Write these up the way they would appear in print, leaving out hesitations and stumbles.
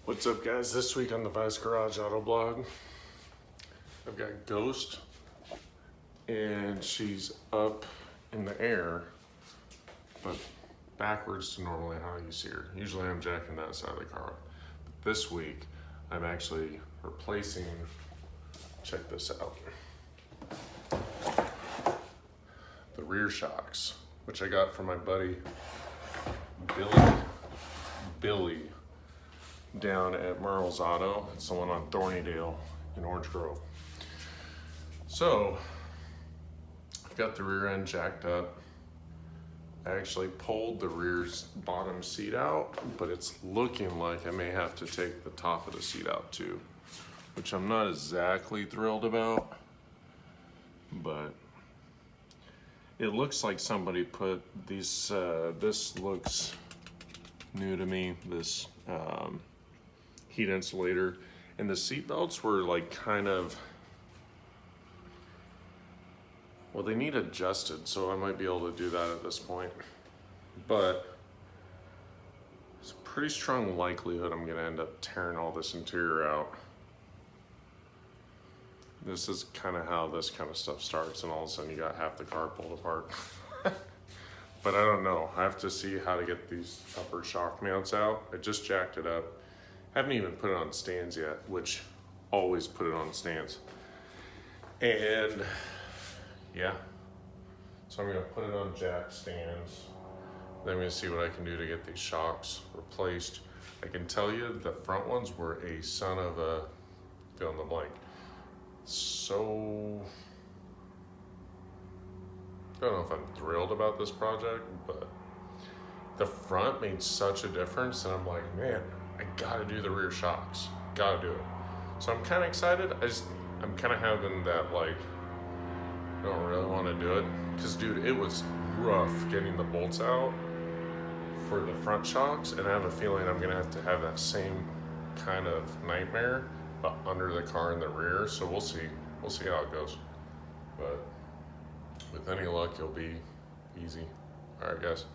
What's up, guys? This week on the Vice Garage Auto Blog, I've got Ghost, and she's up in the air, but backwards to normally how you see her. Usually I'm jacking that side of the car up. But this week, I'm actually replacing, check this out, the rear shocks, which I got from my buddy, Billy. Down at Merle's Auto. It's the one on Thornydale in Orange Grove. So I've got the rear end jacked up. I actually pulled the rear bottom seat out, but it's looking like I may have to take the top of the seat out too, which I'm not exactly thrilled about, but it looks like somebody put these, this looks new to me, this heat insulator, and the seat belts were like kind of, well, they need adjusted, so I might be able to do that at this point, but it's a pretty strong likelihood I'm gonna end up tearing all this interior out. This is kind of how this kind of stuff starts, and all of a sudden you got half the car pulled apart. But I don't know, I have to see how to get these upper shock mounts out. I just jacked it up. Haven't even put it on stands yet, which always put it on stands. And yeah, so I'm gonna put it on jack stands. Then I'm gonna see what I can do to get these shocks replaced. I can tell you the front ones were a son of a fill in the blank. So, I don't know if I'm thrilled about this project, but the front made such a difference, and I'm like, man, I gotta do the rear shocks, gotta do it. So I'm kind of excited. I'm kind of having that like, I don't really want to do it, because dude, it was rough getting the bolts out for the front shocks, and I have a feeling I'm gonna have to have that same kind of nightmare, but under the car in the rear. So we'll see how it goes. But with any luck, it'll be easy. All right, guys.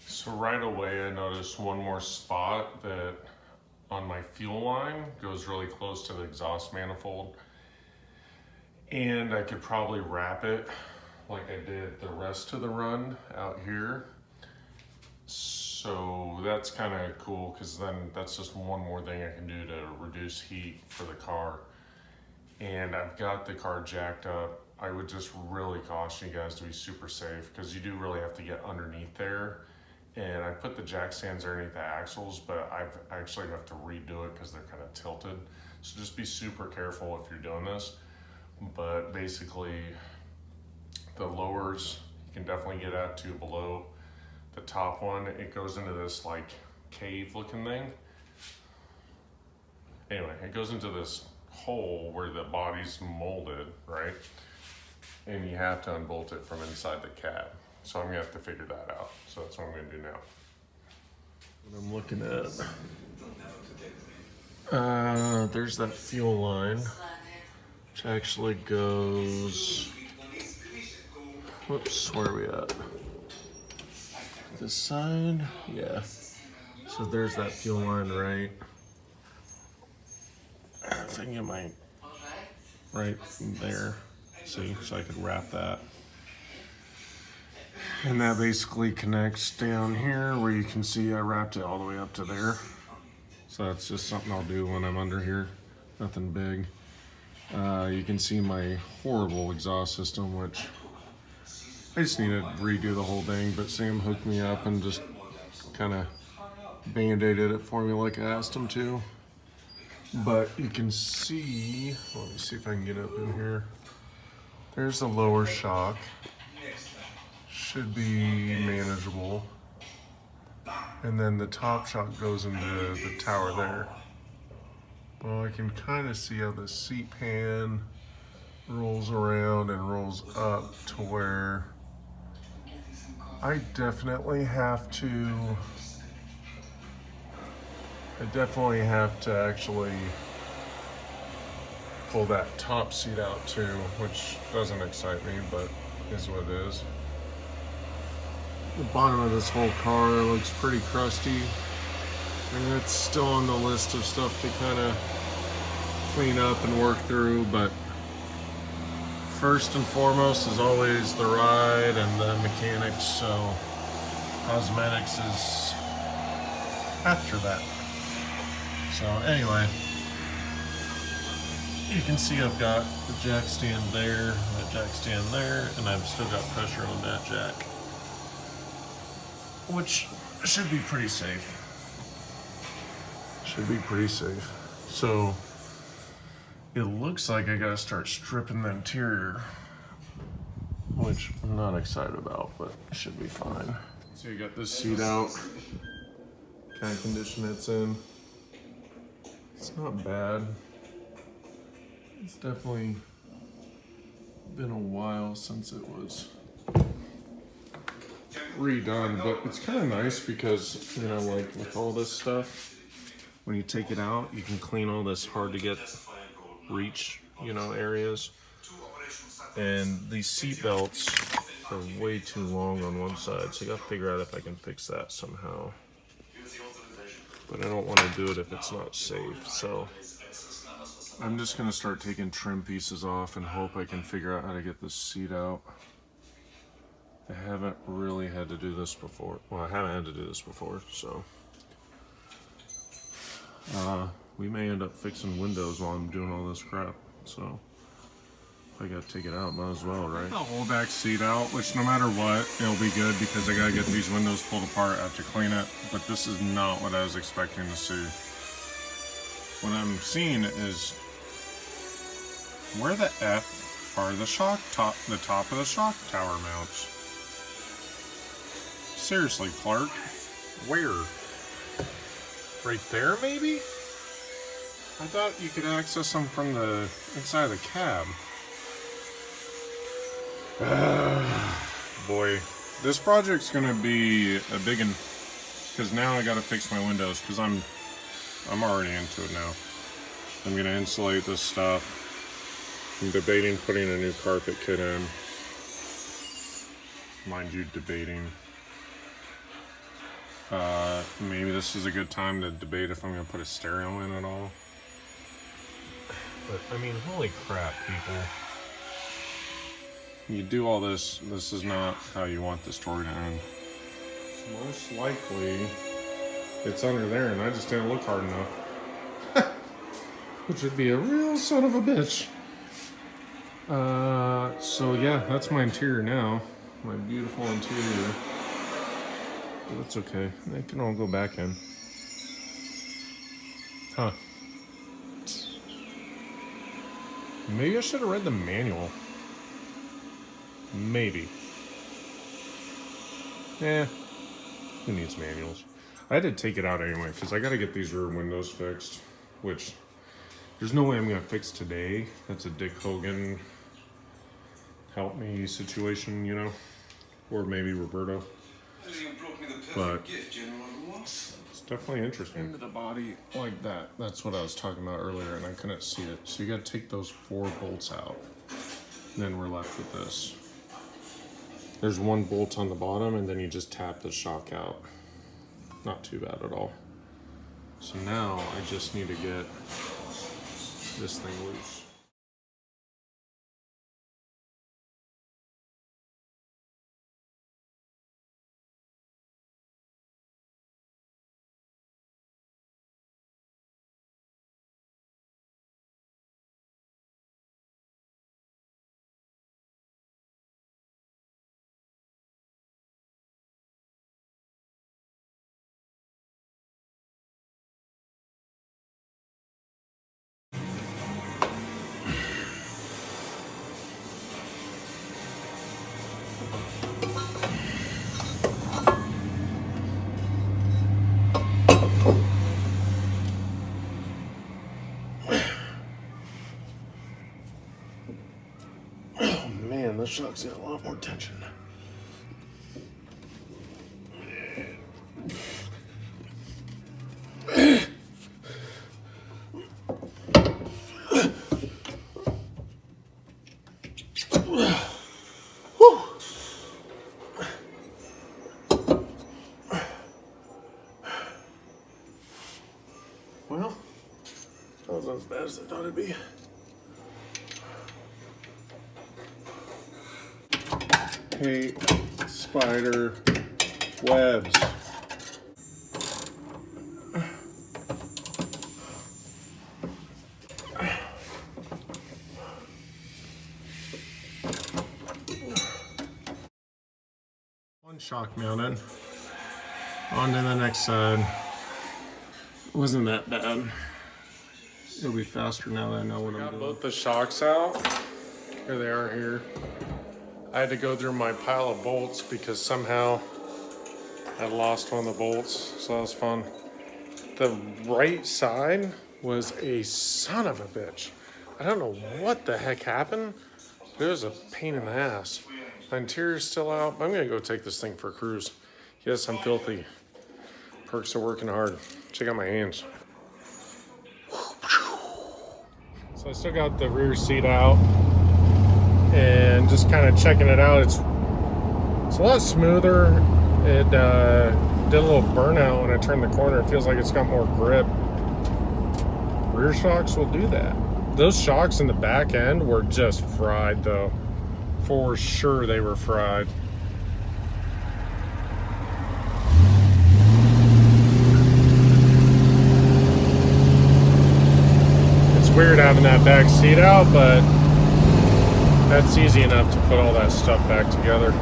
So right away I noticed one more spot that on my fuel line goes really close to the exhaust manifold, and I could probably wrap it like I did the rest of the run out here. So that's kind of cool, because then that's just one more thing I can do to reduce heat for the car. And I've got the car jacked up. I would just really caution you guys to be super safe, because you do really have to get underneath there. And I put the jack stands underneath the axles, but I've actually have to redo it because they're kind of tilted. So just be super careful if you're doing this. But basically, the lowers, you can definitely get at to below the top one. It goes into this like cave looking thing. Anyway, it goes into this hole where the body's molded, right? And you have to unbolt it from inside the cab. So I'm gonna have to figure that out. So that's what I'm gonna do now. What I'm looking at, there's that fuel line, which actually goes, whoops, where are we at? This side, yeah. So there's that fuel line right. I think it might, right there. See, so I could wrap that. And that basically connects down here where you can see I wrapped it all the way up to there. So that's just something I'll do when I'm under here. Nothing big. You can see my horrible exhaust system, which I just need to redo the whole thing, but Sam hooked me up and just kind of band-aided it for me like I asked him to. But you can see, let me see if I can get up in here. There's the lower shock. Should be manageable. And then the top shock goes into the tower there. Well, I can kind of see how the seat pan rolls around and rolls up to where I definitely have to actually pull that top seat out too, which doesn't excite me, but is what it is. The bottom of this whole car looks pretty crusty, and it's still on the list of stuff to kind of clean up and work through, but first and foremost is always the ride and the mechanics, so cosmetics is after that. So anyway, you can see I've got the jack stand there, that jack stand there, and I've still got pressure on that jack, which should be pretty safe. Should be pretty safe. So it looks like I gotta start stripping the interior, which I'm not excited about, but it should be fine. So you got this seat out, kind of condition it's in. It's not bad. It's definitely been a while since it was redone, but it's kind of nice because, you know, like with all this stuff, when you take it out, you can clean all this hard to get reach, you know, areas. And these seat belts are way too long on one side, so I gotta figure out if I can fix that somehow. But I don't want to do it if it's not safe, so I'm just gonna start taking trim pieces off and hope I can figure out how to get this seat out. I haven't really had to do this before. Well, I haven't had to do this before, so we may end up fixing windows while I'm doing all this crap. So if I gotta take it out, might as well, right? I'll hold back seat out, which no matter what, it'll be good because I gotta get these windows pulled apart. I have to clean it, but this is not what I was expecting to see. What I'm seeing is, where the F are the top of the shock tower mounts? Seriously, Clark, where? Right there, maybe? I thought you could access them from the inside of the cab. Boy, this project's gonna be a big one, because now I gotta fix my windows, because I'm already into it now. I'm gonna insulate this stuff. I'm debating putting a new carpet kit in. Mind you, debating. Maybe this is a good time to debate if I'm gonna put a stereo in at all. But I mean, holy crap, people. You do all this, this is not how you want the story to end. Most likely, it's under there and I just didn't look hard enough. Which would be a real son of a bitch. So yeah, that's my interior now. My beautiful interior. But that's okay. They can all go back in. Huh. Maybe I should have read the manual. Maybe. Who needs manuals? I had to take it out anyway, because I got to get these rear windows fixed, which there's no way I'm going to fix today. That's a Dick Hogan help me situation, you know? Or maybe Roberto. But it's definitely interesting. Into the body like that. That's what I was talking about earlier, and I couldn't see it. So you got to take those 4 bolts out. And then we're left with this. There's 1 bolt on the bottom, and then you just tap the shock out. Not too bad at all. So now I just need to get this thing loose. this shock's got a lot more tension. Well, that wasn't as bad as I thought it'd be. Hate spider webs. One shock mounted. On to the next side. Wasn't that bad. It'll be faster now that I know what I'm doing. Got both the shocks out. Here they are here. I had to go through my pile of bolts because somehow I lost one of the bolts, so that was fun. The right side was a son of a bitch. I don't know what the heck happened, but it was a pain in the ass. My interior's still out. I'm gonna go take this thing for a cruise. Yes, I'm filthy. Perks are working hard. Check out my hands. So I still got the rear seat out and just kind of checking it out. It's a lot smoother. It did a little burnout when I turned the corner. It feels like it's got more grip. Rear shocks will do that. Those shocks in the back end were just fried though. For sure they were fried. Weird having that back seat out, but that's easy enough to put all that stuff back together.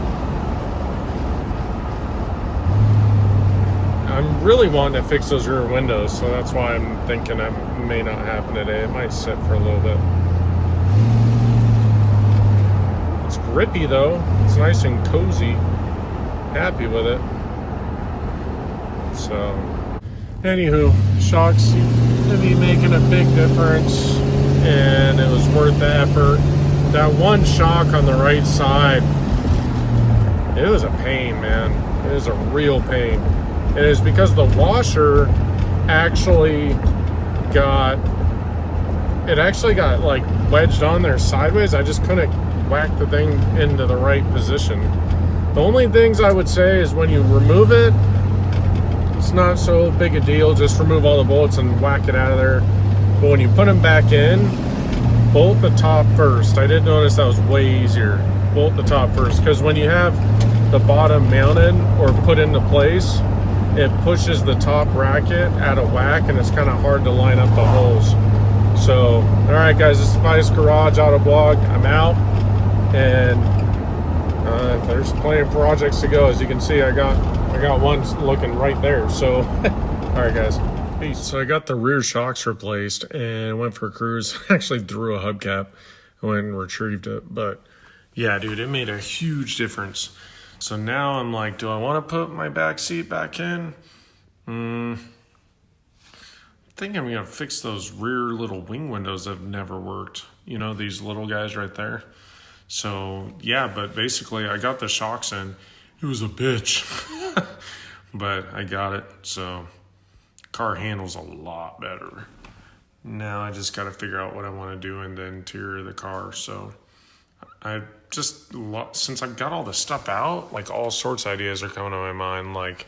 I'm really wanting to fix those rear windows, so that's why I'm thinking it may not happen today. It might sit for a little bit. It's grippy though. It's nice and cozy. Happy with it. So, anywho, shocks seem to be making a big difference, and it was worth the effort. That one shock on the right side, it was a pain, man. It was a real pain. It is because the washer actually got like wedged on there sideways. I just couldn't whack the thing into the right position. The only things I would say is when you remove it, it's not so big a deal. Just remove all the bolts and whack it out of there. But when you put them back in, bolt the top first. I did notice that was way easier. Bolt the top first, because when you have the bottom mounted or put into place, it pushes the top bracket out of whack, and it's kind of hard to line up the holes. So, all right, guys, this is Vice Garage Auto Blog. I'm out, and there's plenty of projects to go. As you can see, I got one looking right there. So, all right, guys, peace. So I got the rear shocks replaced and went for a cruise. Actually threw a hubcap. I went and retrieved it, but yeah, dude, it made a huge difference. So now I'm like, do I want to put my back seat back in? I think I'm gonna fix those rear little wing windows that have never worked. You know, these little guys right there. So yeah, but basically I got the shocks in. It was a bitch, but I got it. So car handles a lot better. Now I just got to figure out what I want to do in the interior of the car. So I just, since I've got all the stuff out, like all sorts of ideas are coming to my mind. Like,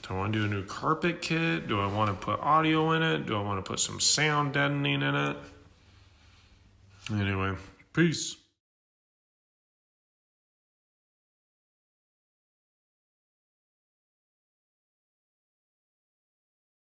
do I want to do a new carpet kit? Do I want to put audio in it? Do I want to put some sound deadening in it? Anyway, peace.